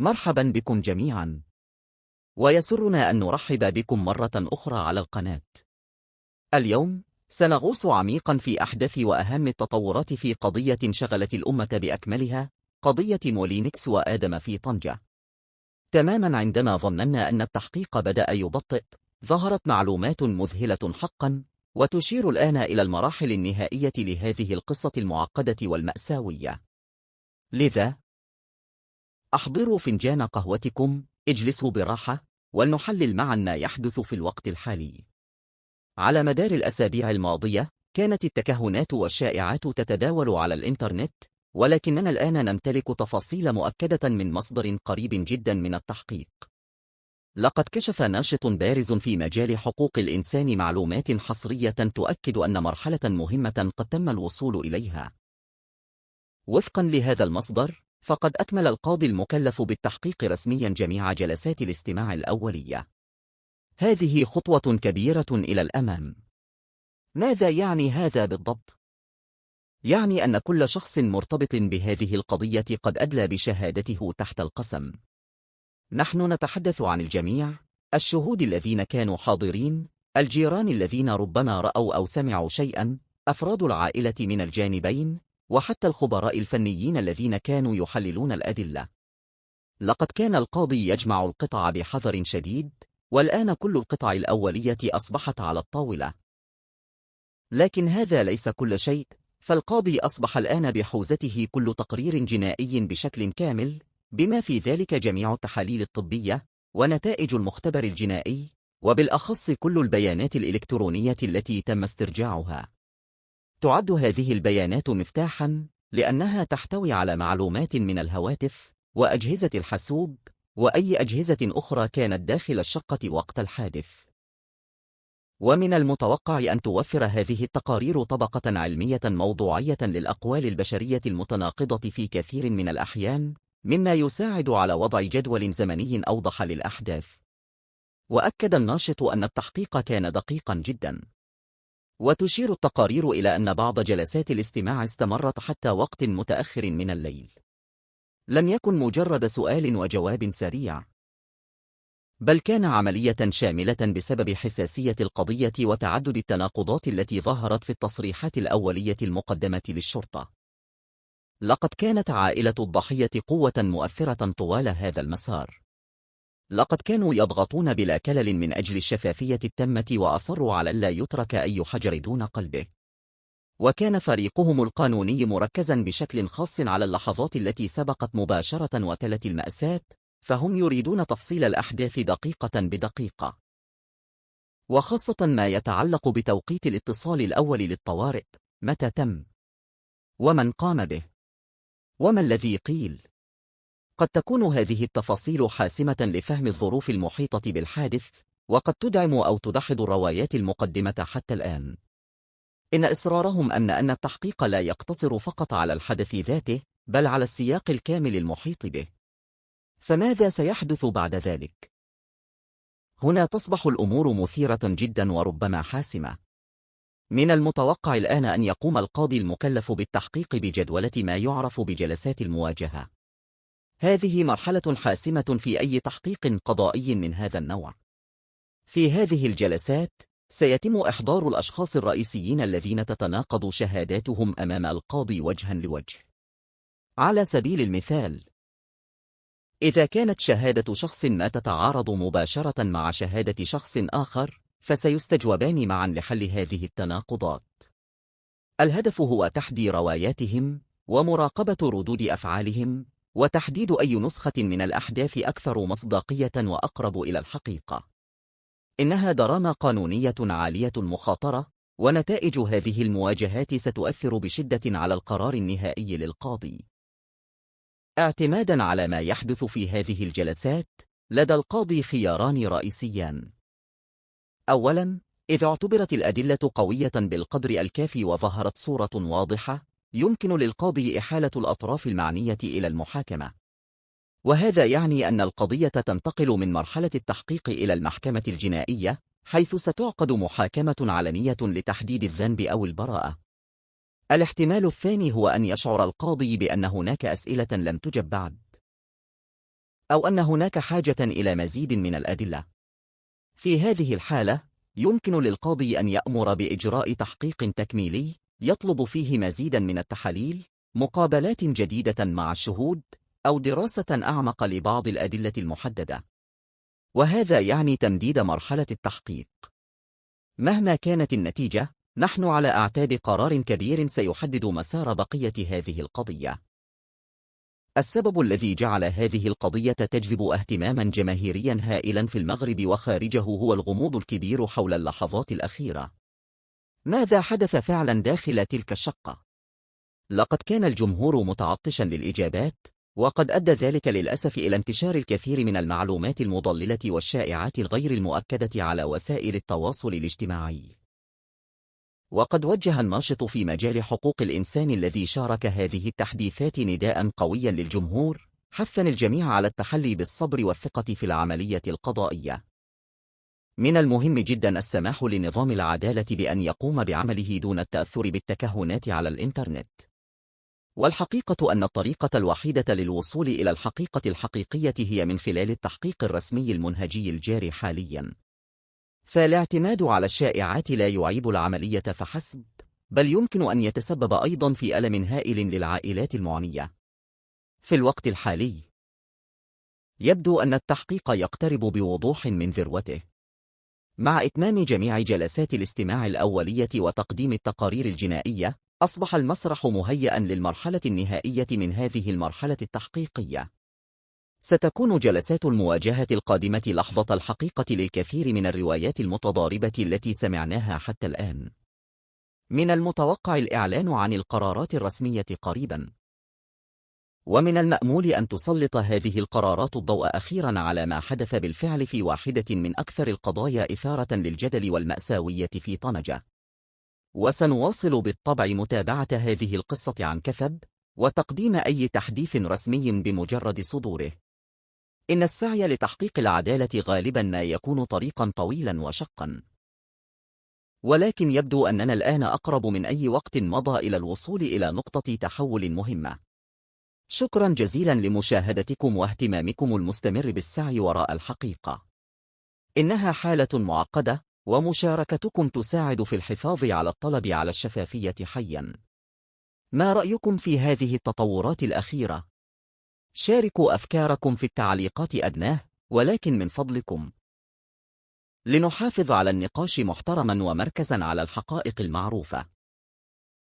مرحبا بكم جميعا، ويسرنا أن نرحب بكم مرة أخرى على القناة. اليوم سنغوص عميقا في أحدث وأهم التطورات في قضية شغلت الأمة بأكملها، قضية مولينكس وآدم في طنجة. تماما عندما ظننا أن التحقيق بدأ يبطئ، ظهرت معلومات مذهلة حقا، وتشير الآن إلى المراحل النهائية لهذه القصة المعقدة والمأساوية. لذا أحضروا فنجان قهوتكم، اجلسوا براحة، ولنحلل معا ما يحدث في الوقت الحالي. على مدار الأسابيع الماضية كانت التكهنات والشائعات تتداول على الإنترنت، ولكننا الآن نمتلك تفاصيل مؤكدة من مصدر قريب جدا من التحقيق. لقد كشف ناشط بارز في مجال حقوق الإنسان معلومات حصرية تؤكد أن مرحلة مهمة قد تم الوصول إليها. وفقا لهذا المصدر، فقد أكمل القاضي المكلف بالتحقيق رسميا جميع جلسات الاستماع الأولية. هذه خطوة كبيرة إلى الأمام. ماذا يعني هذا بالضبط؟ يعني أن كل شخص مرتبط بهذه القضية قد أدلى بشهادته تحت القسم. نحن نتحدث عن الجميع، الشهود الذين كانوا حاضرين، الجيران الذين ربما رأوا أو سمعوا شيئا، أفراد العائلة من الجانبين، وحتى الخبراء الفنيين الذين كانوا يحللون الأدلة. لقد كان القاضي يجمع القطع بحذر شديد، والآن كل القطع الأولية أصبحت على الطاولة. لكن هذا ليس كل شيء، فالقاضي أصبح الآن بحوزته كل تقرير جنائي بشكل كامل، بما في ذلك جميع التحاليل الطبية ونتائج المختبر الجنائي، وبالأخص كل البيانات الإلكترونية التي تم استرجاعها. تعد هذه البيانات مفتاحاً، لأنها تحتوي على معلومات من الهواتف وأجهزة الحاسوب وأي أجهزة أخرى كانت داخل الشقة وقت الحادث. ومن المتوقع أن توفر هذه التقارير طبقة علمية موضوعية للأقوال البشرية المتناقضة في كثير من الأحيان، مما يساعد على وضع جدول زمني أوضح للأحداث. وأكد الناشط أن التحقيق كان دقيقا جدا، وتشير التقارير إلى أن بعض جلسات الاستماع استمرت حتى وقت متأخر من الليل. لم يكن مجرد سؤال وجواب سريع، بل كان عملية شاملة بسبب حساسية القضية وتعدد التناقضات التي ظهرت في التصريحات الأولية المقدمة للشرطة. لقد كانت عائلة الضحية قوة مؤثرة طوال هذا المسار. لقد كانوا يضغطون بلا كلل من أجل الشفافية التامة، وأصروا على ألا يترك أي حجر دون قلبه. وكان فريقهم القانوني مركزا بشكل خاص على اللحظات التي سبقت مباشرة وتلت المأساة، فهم يريدون تفصيل الأحداث دقيقة بدقيقة، وخاصة ما يتعلق بتوقيت الاتصال الأول للطوارئ، متى تم، ومن قام به، وما الذي قيل. قد تكون هذه التفاصيل حاسمة لفهم الظروف المحيطة بالحادث، وقد تدعم أو تدحض الروايات المقدمة حتى الآن. إن إصرارهم أن التحقيق لا يقتصر فقط على الحدث ذاته، بل على السياق الكامل المحيط به. فماذا سيحدث بعد ذلك؟ هنا تصبح الأمور مثيرة جدا وربما حاسمة. من المتوقع الآن أن يقوم القاضي المكلف بالتحقيق بجدولة ما يعرف بجلسات المواجهة. هذه مرحلة حاسمة في أي تحقيق قضائي من هذا النوع. في هذه الجلسات سيتم إحضار الأشخاص الرئيسيين الذين تتناقض شهاداتهم أمام القاضي وجها لوجه. على سبيل المثال، إذا كانت شهادة شخص ما تتعارض مباشرة مع شهادة شخص آخر، فسيستجوبان معا لحل هذه التناقضات. الهدف هو تحدي رواياتهم، ومراقبة ردود أفعالهم، وتحديد أي نسخة من الأحداث أكثر مصداقية وأقرب إلى الحقيقة. إنها دراما قانونية عالية المخاطرة، ونتائج هذه المواجهات ستؤثر بشدة على القرار النهائي للقاضي. اعتمادا على ما يحدث في هذه الجلسات، لدى القاضي خياران رئيسيان. أولا، إذا اعتبرت الأدلة قوية بالقدر الكافي وظهرت صورة واضحة، يمكن للقاضي إحالة الأطراف المعنية إلى المحاكمة. وهذا يعني أن القضية تنتقل من مرحلة التحقيق إلى المحكمة الجنائية، حيث ستعقد محاكمة علنية لتحديد الذنب أو البراءة. الاحتمال الثاني هو أن يشعر القاضي بأن هناك أسئلة لم تجب بعد. أو أن هناك حاجة إلى مزيد من الأدلة. في هذه الحالة، يمكن للقاضي أن يأمر بإجراء تحقيق تكميلي يطلب فيه مزيداً من التحاليل، مقابلات جديدة مع الشهود، أو دراسة أعمق لبعض الأدلة المحددة. وهذا يعني تمديد مرحلة التحقيق. مهما كانت النتيجة، نحن على أعتاب قرار كبير سيحدد مسار بقية هذه القضية. السبب الذي جعل هذه القضية تجذب اهتماما جماهيريا هائلا في المغرب وخارجه هو الغموض الكبير حول اللحظات الأخيرة. ماذا حدث فعلا داخل تلك الشقة؟ لقد كان الجمهور متعطشا للإجابات، وقد أدى ذلك للأسف إلى انتشار الكثير من المعلومات المضللة والشائعات الغير المؤكدة على وسائل التواصل الاجتماعي. وقد وجه الناشط في مجال حقوق الإنسان الذي شارك هذه التحديثات نداء قويا للجمهور، حثا الجميع على التحلي بالصبر والثقة في العملية القضائية. من المهم جدا السماح لنظام العدالة بأن يقوم بعمله دون التأثر بالتكهنات على الإنترنت. والحقيقة أن الطريقة الوحيدة للوصول إلى الحقيقة الحقيقية هي من خلال التحقيق الرسمي المنهجي الجاري حاليا. فالاعتماد على الشائعات لا يعيب العملية فحسب، بل يمكن أن يتسبب أيضا في ألم هائل للعائلات المعنية. في الوقت الحالي، يبدو أن التحقيق يقترب بوضوح من ذروته. مع إتمام جميع جلسات الاستماع الأولية وتقديم التقارير الجنائية، أصبح المسرح مهيئا للمرحلة النهائية من هذه المرحلة التحقيقية. ستكون جلسات المواجهة القادمة لحظة الحقيقة للكثير من الروايات المتضاربة التي سمعناها حتى الآن. من المتوقع الإعلان عن القرارات الرسمية قريبا، ومن المأمول أن تسلط هذه القرارات الضوء أخيرا على ما حدث بالفعل في واحدة من أكثر القضايا إثارة للجدل والمأساوية في طنجة. وسنواصل بالطبع متابعة هذه القصة عن كثب، وتقديم أي تحديث رسمي بمجرد صدوره. إن السعي لتحقيق العدالة غالبا ما يكون طريقا طويلا وشقا، ولكن يبدو أننا الآن أقرب من أي وقت مضى إلى الوصول إلى نقطة تحول مهمة. شكرا جزيلا لمشاهدتكم واهتمامكم المستمر بالسعي وراء الحقيقة. إنها حالة معقدة، ومشاركتكم تساعد في الحفاظ على الطلب على الشفافية حيا. ما رأيكم في هذه التطورات الأخيرة؟ شاركوا أفكاركم في التعليقات أدناه، ولكن من فضلكم، لنحافظ على النقاش محترما ومركزا على الحقائق المعروفة.